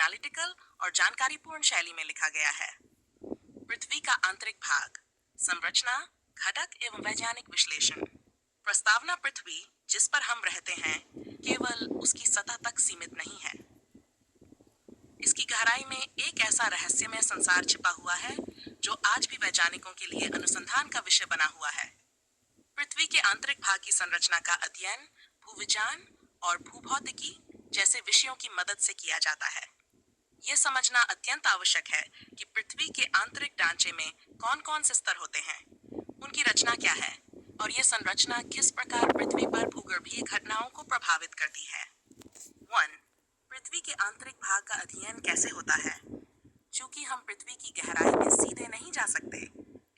Analytical और जानकारीपूर्ण शैली में लिखा गया है। पृथ्वी का आंतरिक भाग, संरचना, घटक एवं वैज्ञानिक विश्लेषण। प्रस्तावना: पृथ्वी जिस पर हम रहते हैं केवल उसकी सतह तक सीमित नहीं है। इसकी गहराई में एक ऐसा रहस्यमय संसार छिपा हुआ है जो आज भी वैज्ञानिकों के लिए अनुसंधान का विषय बना हुआ है। पृथ्वी के आंतरिक भाग की संरचना का अध्ययन भूविज्ञान और भूभौतिकी जैसे विषयों की मदद से किया जाता है। यह समझना अत्यंत आवश्यक है कि पृथ्वी के आंतरिक ढांचे में कौन-कौन से स्तर होते हैं, उनकी रचना क्या है और यह संरचना किस प्रकार पृथ्वी पर भूगर्भीय घटनाओं को प्रभावित करती है। 1. पृथ्वी के आंतरिक भाग का अध्ययन कैसे होता है? चूंकि हम पृथ्वी की गहराई में सीधे नहीं जा सकते,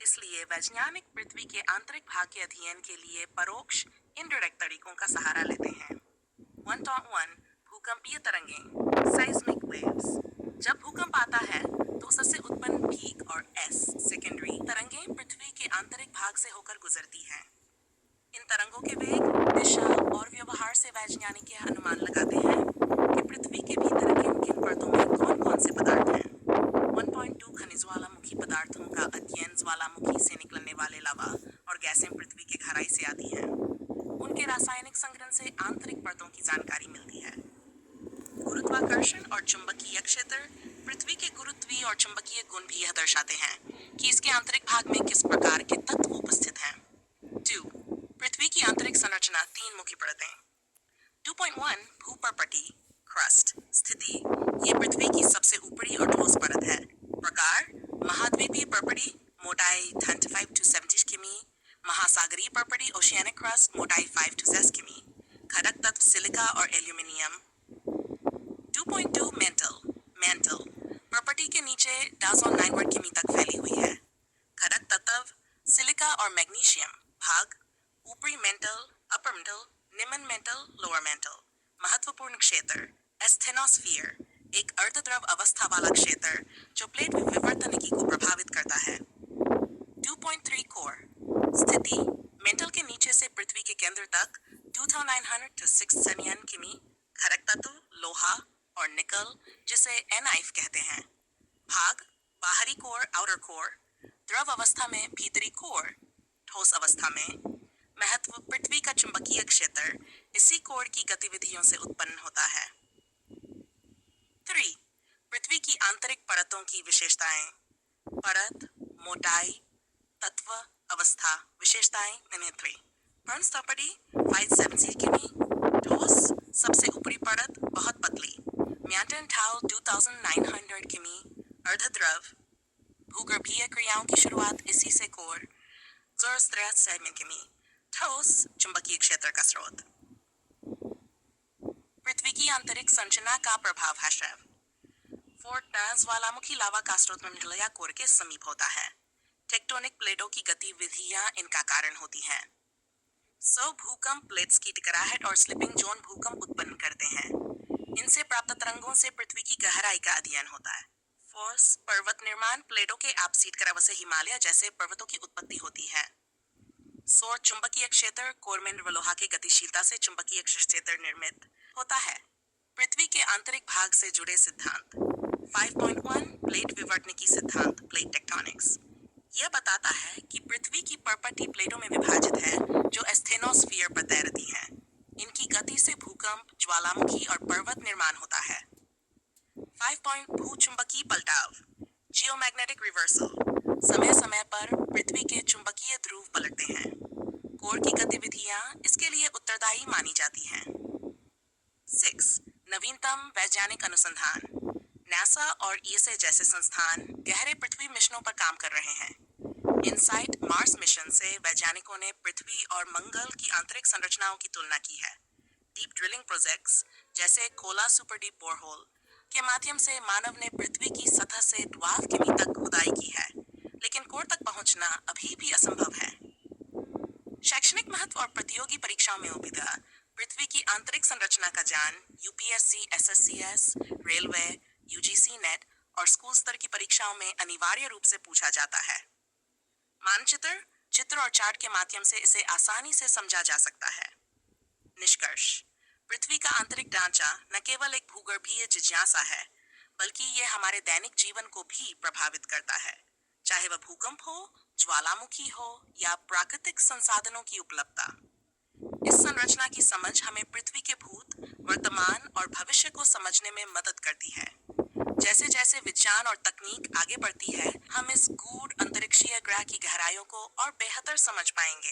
इसलिए वैज्ञानिक पृथ्वी के आंतरिक भाग के अध्ययन के लिए परोक्ष इनडायरेक्ट तरीकों का सहारा लेते हैं। 1.1 भूकंपीय तरंगें seismic waves। जब भूकंप आता है तो उससे उत्पन्न पीक और सेकेंडरी तरंगें पृथ्वी के आंतरिक भाग से होकर गुजरती हैं। इन तरंगों के वेग, दिशा और व्यवहार से वैज्ञानिक यह अनुमान लगाते हैं कि पृथ्वी के भीतर किन-किन परतों में कौन-कौन से पदार्थ हैं। 1.2 खनिज ज्वालामुखी पदार्थों का अध्ययन। ज्वालामुखी से निकलने वाले लावा और गैसें पृथ्वी की गहराई से आती हैं। उनके रासायनिक संघटन से आंतरिक परतों की जानकारी मिलती है। गुरुत्वाकर्षण और चुंबकीय क्षेत्र। पृथ्वी के गुरुत्वीय और चुंबकीय गुण भी यह दर्शाते हैं कि इसके आंतरिक भाग में किस प्रकार के तत्व उपस्थित हैं। 2. पृथ्वी की आंतरिक संरचना, 3 मुख्य परतें। 2.1 भूपर्पटी क्रस्ट स्थिति। ये पृथ्वी की सबसे ऊपरी और ठोस परत है। प्रकार: महाद्वीपीय पर्पटी, मोटाई 25 to 70 किमी। महासागरीय पर्पटी ओशियानिक क्रस्ट, मोटाई 5 to 10 किमी। घटक तत्व सिलिका और एल्यूमिनियम। 2.2 मैंटल पर्पटी के नीचे 10 किमी तक फैली हुई है। घटक तत्व सिलिका और मैग्नीशियम। भाग: ऊपरी मेंटल, अपर मेंटल, निम्न मेंटल, लोअर मेंटल। महत्वपूर्ण क्षेत्र: एस्थेनोस्फीयर, एक अर्धद्रव अवस्था वाला क्षेत्र जो प्लेट विवर्तनिकी को प्रभावित करता है। 2.3 कोर स्थिति। मेंटल के नीचे से पृथ्वी के केंद्र तक 2900 to 679 किमी। घटक तत्व लोहा और निकल, जिसे एनाइफ कहते हैं। भाग: बाहरी कोर, आउटर कोर। द्रव अवस्था में भीतरी कोर, ठोस अवस्था में। महत्व: पृथ्वी का चुंबकीय क्षेत्र इसी कोर की गतिविधियों से उत्पन्न होता है। 3. पृथ्वी की आंतरिक परतों की विशेषताएं। परत, मोटाई, तत्व, अवस्था, विशेषताएं निम्न। पर्न्स प्रॉपर्टी 570 किमी। ठोस, सबसे ऊपरी परत बहुत पतली, म्यांटन टाउ 2900 किमी। अर्धद्रव, भूगर्भीय क्रियाओं की शुरुआत इसी से कोर, 63 किमी। ठोस, चुंबकीय क्षेत्र का स्रोत। पृथ्वी की आंतरिक संरचना का प्रभाव है। फोर्ट ज्वालामुखी लावा का स्रोत मंडलीय कोर के समीप होता है। टेक्टोनिक प्लेटों की गतिविधियां इनका कारण होती हैं। भूकंप प्लेट्स की टकराहट और स्लिपिंग जोन भूकंप उत्पन्न करते हैं। इनसे प्राप्त तरंगों से पृथ्वी की गहराई का अध्ययन होता है। फोर्स पर्वत निर्माण, प्लेटों के आपसीट कराव से हिमालय जैसे पर्वतों की उत्पत्ति होती है। सौर चुंबकीय क्षेत्र, कोर में लोहा की गतिशीलता से चुंबकीय क्षेत्र निर्मित होता है। पृथ्वी के आंतरिक भाग से जुड़े सिद्धांत। 5.1 प्लेट विवर्तनिकी सिद्धांत, प्लेट टेक्टोनिक्स। यह बताता है कि पृथ्वी की पर्पटी प्लेटों में विभाजित है जो एस्थेनोस्फीयर पर तैरती हैं। इनकी गति से भूकंप, ज्वालामुखी और पर्वत निर्माण होता है। 5. भूचुंबकीय पलटाव, जियोमैग्नेटिक रिवर्सल। समय समय पर पृथ्वी के चुंबकीय ध्रुव पलटते हैं। कोर की गतिविधियां इसके लिए उत्तरदायी मानी जाती हैं। 6. नवीनतम वैज्ञानिक अनुसंधान। नासा और ईएसए जैसे संस्थान गहरे पृथ्वी मिशनों पर काम कर रहे हैं। इनसाइट मार्स मिशन से वैज्ञानिकों ने पृथ्वी और मंगल की आंतरिक संरचनाओं की तुलना की है। डीप ड्रिलिंग प्रोजेक्ट्स जैसे कोला सुपर डीप बोरहोल के माध्यम से मानव ने पृथ्वी की सतह से 12 किमी तक खुदाई की है, लेकिन कोर तक पहुंचना अभी भी असंभव है। शैक्षणिक महत्व और प्रतियोगी परीक्षाओं में उपयोगिता। पृथ्वी की आंतरिक संरचना का ज्ञान UPSC, SSCS, railway, UGC net और स्कूल स्तर की परीक्षाओं में अनिवार्य रूप से पूछा जाता है। मानचित्र, चित्र और चार्ट के माध्यम से इसे आसानी से समझा जा सकता है। निष्कर्ष: पृथ्वी का आंतरिक ढांचा न केवल एक भूगर्भीय जिज्ञासा है, बल्कि ये हमारे दैनिक जीवन को भी प्रभावित करता है, चाहे वह भूकंप हो, ज्वालामुखी हो या प्राकृतिक संसाधनों की उपलब्धता। इस संरचना की समझ हमें पृथ्वी के भूत, वर्तमान और भविष्य को समझने में मदद करती है। जैसे जैसे विज्ञान और तकनीक आगे बढ़ती है, हम इस गूढ़ अंतरिक्षीय ग्रह की गहराइयों को और बेहतर समझ पाएंगे।